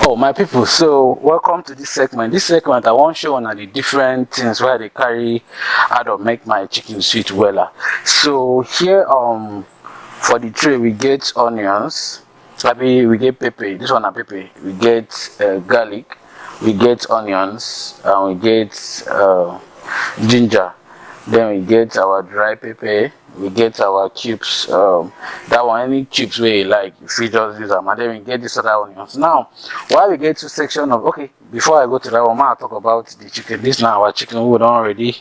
Oh, my people, so welcome to this segment. This segment I want to show on the different things where they carry how to make my chicken sweet weller. So here for the tray we get onions, maybe we get pepper, this one is pepper, we get garlic, we get onions, and we get ginger, then we get our dry pepper, we get our cubes, that one, any cubes where you like, if you just use them, and then we get this other onions. Now while we get to section of, okay, before I go to that one, I'll talk about the chicken. This now our chicken we done already,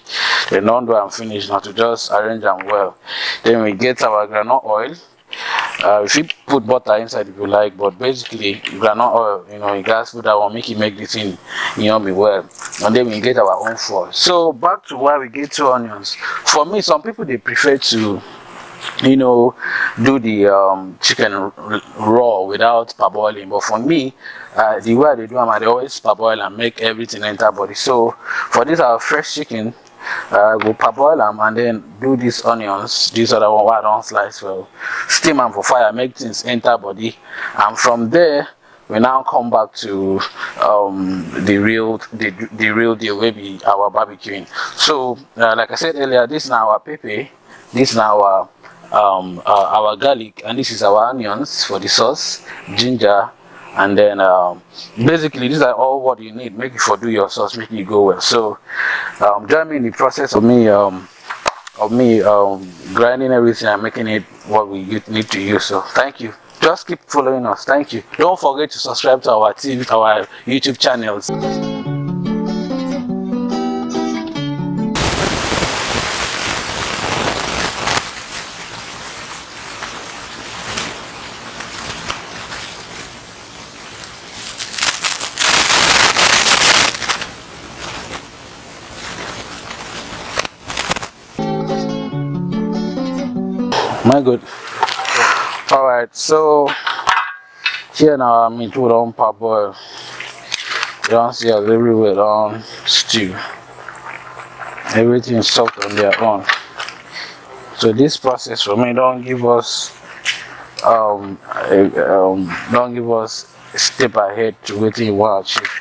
they don't do and finish now, to just arrange them well. Then we get our groundnut oil. If you put butter inside if you like, but basically groundnut oil, you know, you guys put that one, make the thing yummy well. And then we get our own flour. So back to why we get 2 onions. For me, some people they prefer to, you know, do the chicken raw without parboiling, but for me, the way they do them, they always parboil and make everything enter body. So for this our fresh chicken, go parboil them and then do these onions, these other one I don't slice well, steam them for fire, make things enter body, and from there we now come back to the real deal, maybe our barbecuing. So like I said earlier, this is now our pepper, this is now our garlic, and this is our onions for the sauce, ginger, and then basically these are all what you need, make it for do your sauce, make it go well. So join me in the process of me grinding everything and making it what we need to use. So thank you, just keep following us. Thank you. Don't forget to subscribe to our YouTube channels. My good. All right, so here now I'm into on parboil. You don't see us everywhere on stew. Everything is soaked on their own. So this process for me don't give us a step ahead to waiting you want to achieve.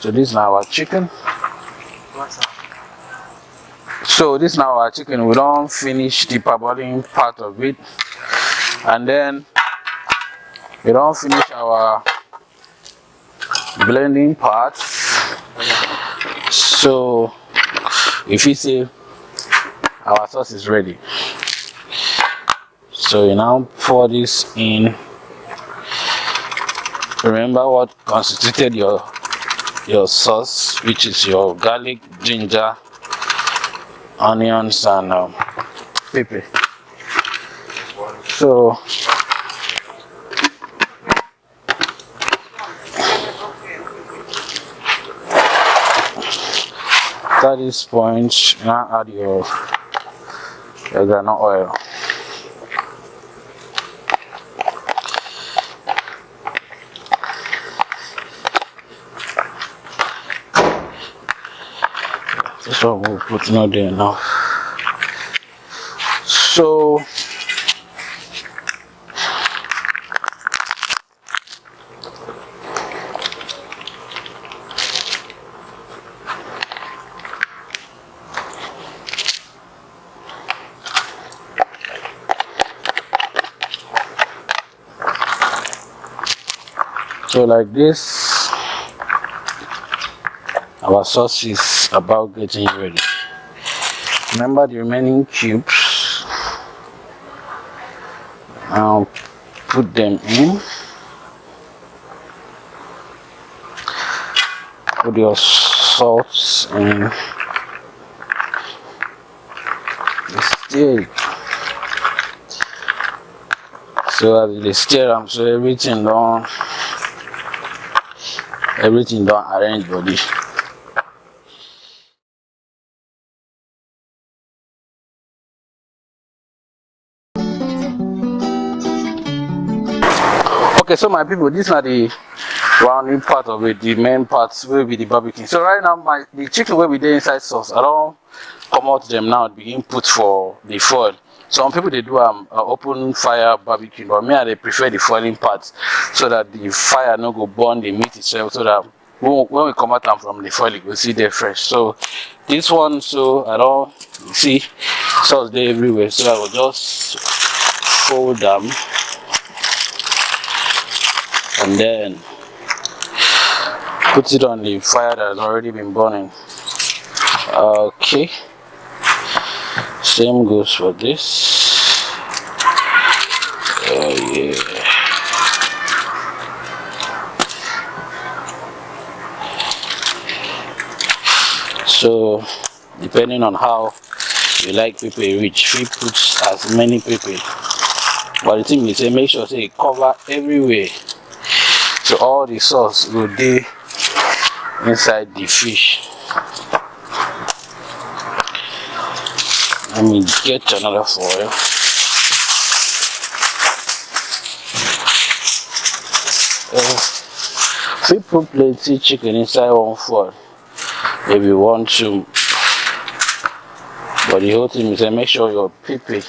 So this is now our chicken. So this is now our chicken. We don't finish the parboiling part of it, and then we don't finish our blending part. So if you see, our sauce is ready. So you now pour this in. Remember what constituted your sauce, which is your garlic, ginger, onions, and pepper. So at this point, now add your groundnut oil. This one we'll put not there now. So like this, our sauce is about getting ready. Remember the remaining cubes, I'll put them in. Put your salts and stir it. So as they stir them, so everything don't arrange body. Okay, so my people, these are the rounding part of it, the main parts will be the barbecue. So right now the chicken will be there inside sauce. I don't come out them now, begin put for the foil. Some people they do open fire barbecue, but me I prefer the foiling part, so that the fire no go burn the meat itself, so that when we come out from the foil, you will see they're fresh. So this one, so I don't see sauce there everywhere, so I will just fold them and then put it on the fire that has already been burning. Okay, same goes for this. Oh yeah. So depending on how you like pepper rich, we put as many pepper, but the thing is, say make sure say cover everywhere, so all the sauce will be inside the fish. Let me get another foil. We put plenty chicken inside one foil if you want to, but the whole thing is make sure your pepper,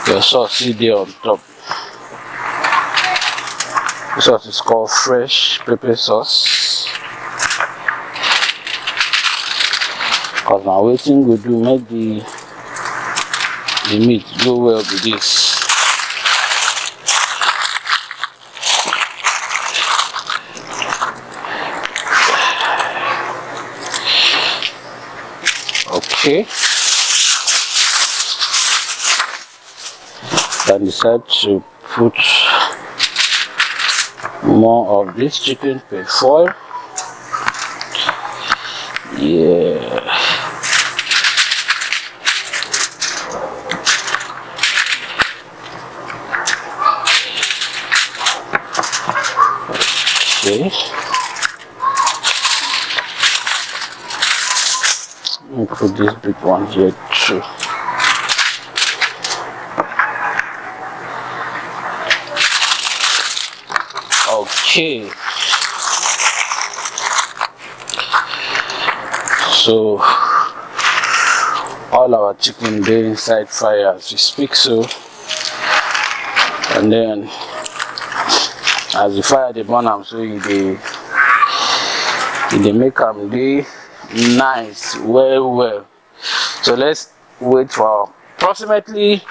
your sauce is there on top. This sauce is called fresh pepper sauce, because now waiting we do make the meat go well with this. Okay, then decide to put more of this chicken per foil. Yeah. Okay. Let me put this big one here too. Okay. So all our chicken there inside fire as we speak, so, and then as the fire they burn them, so they make them they nice well. So let's wait for approximately,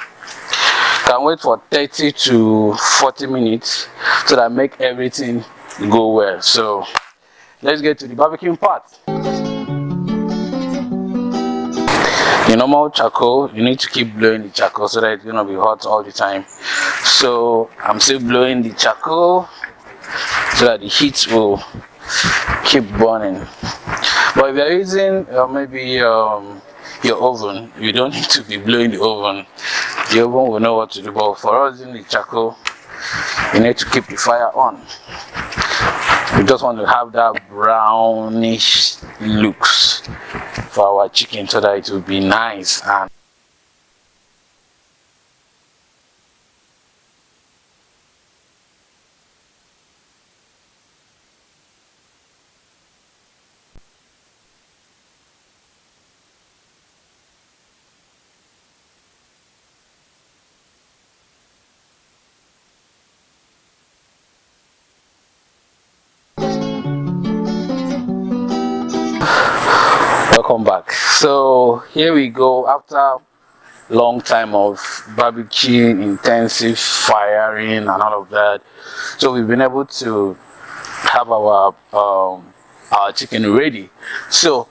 can wait for 30 to 40 minutes, so that make everything go well. So let's get to the barbecuing part. The normal charcoal, you need to keep blowing the charcoal so that it's gonna be hot all the time. So I'm still blowing the charcoal so that the heat will keep burning. But if you're using maybe your oven, you don't need to be blowing the oven. The oven will know what to do. But for us in the charcoal, you need to keep the fire on. We just want to have that brownish looks for our chicken, so that it will be nice. And welcome back. So here we go, after long time of barbecuing, intensive firing and all of that. So we've been able to have our chicken ready. So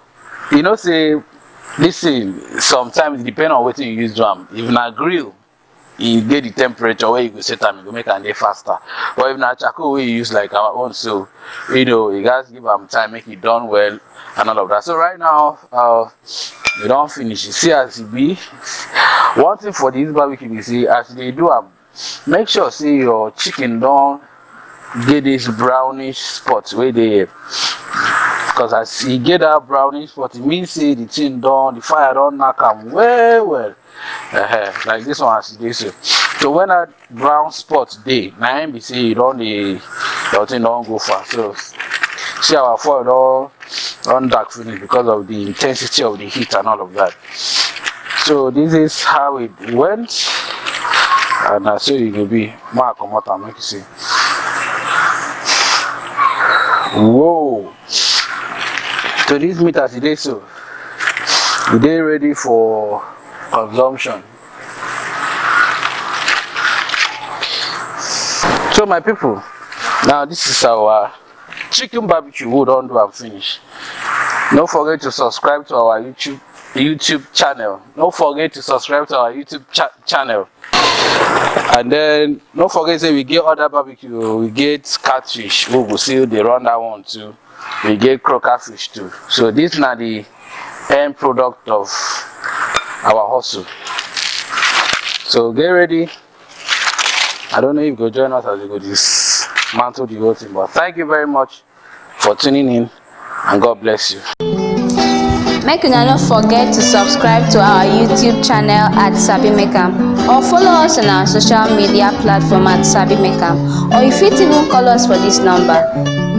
you know, say listen, sometimes it depends on what you use drum. If na grill, you get the temperature where you go set time, you go make a day faster. But if na charcoal we use like our own, so you know, you guys give them time, make it done well and all of that. So right now we don't finish. You see as it be. One thing for this barbecue, you see, as they do make sure see your chicken don't get this brownish spot where they, because as you get that brownish spot, it means say the thing done, the fire don't knock them well. Like this one as it is. So when that brown spot day, now be say you don't your thing don't go far. So see our foil all dark finish because of the intensity of the heat and all of that. So this is how it went, and that's so it will be. Mark come out and make you see. Whoa! So this meat as it is, so it is ready for consumption. So my people, now this is our chicken barbecue. We don't do and finish. Don't forget to subscribe to our YouTube channel. Don't forget to subscribe to our YouTube channel. And then don't forget say we get other barbecue. We get catfish. We will see they run that one too. We get croaker fish too. So this is now the end product of our hustle. So get ready. I don't know if you go join us as we go dismantle the whole thing, but thank you very much for tuning in, and God bless you. Make una no forget to subscribe to our YouTube channel at SabiMakeAm, or follow us on our social media platform at SabiMakeAm, or you fit even call us for this number